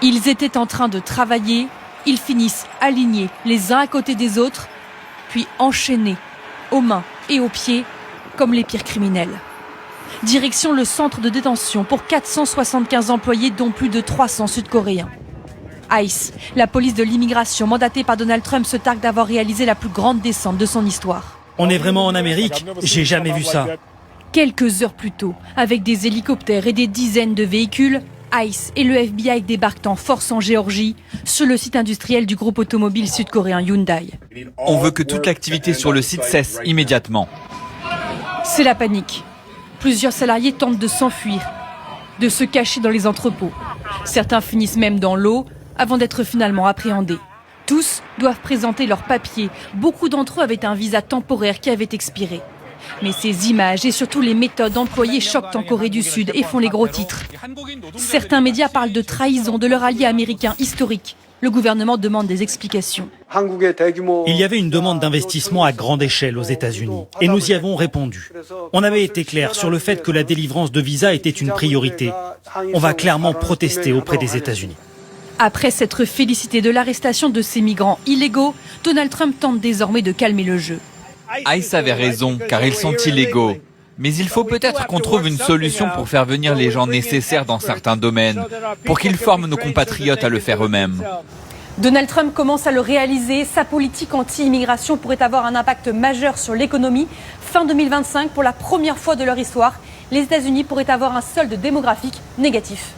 Ils étaient en train de travailler, ils finissent alignés les uns à côté des autres, puis enchaînés aux mains et aux pieds comme les pires criminels. Direction le centre de détention pour 475 employés dont plus de 300 Sud-Coréens. ICE, la police de l'immigration mandatée par Donald Trump, se targue d'avoir réalisé la plus grande descente de son histoire. On est vraiment en Amérique, j'ai jamais vu ça. Quelques heures plus tôt, avec des hélicoptères et des dizaines de véhicules, ICE et le FBI débarquent en force en Géorgie, sur le site industriel du groupe automobile sud-coréen Hyundai. On veut que toute l'activité sur le site cesse immédiatement. C'est la panique. Plusieurs salariés tentent de s'enfuir, de se cacher dans les entrepôts. Certains finissent même dans l'eau avant d'être finalement appréhendés. Tous doivent présenter leurs papiers. Beaucoup d'entre eux avaient un visa temporaire qui avait expiré. Mais ces images et surtout les méthodes employées choquent en Corée du Sud et font les gros titres. Certains médias parlent de trahison de leur allié américain historique. Le gouvernement demande des explications. Il y avait une demande d'investissement à grande échelle aux États-Unis et nous y avons répondu. On avait été clair sur le fait que la délivrance de visas était une priorité. On va clairement protester auprès des États-Unis. Après s'être félicité de l'arrestation de ces migrants illégaux, Donald Trump tente désormais de calmer le jeu. ICE avait raison, car ils sont illégaux. Mais il faut peut-être qu'on trouve une solution pour faire venir les gens nécessaires dans certains domaines, pour qu'ils forment nos compatriotes à le faire eux-mêmes. Donald Trump commence à le réaliser. Sa politique anti-immigration pourrait avoir un impact majeur sur l'économie. Fin 2025, pour la première fois de leur histoire, les États-Unis pourraient avoir un solde démographique négatif.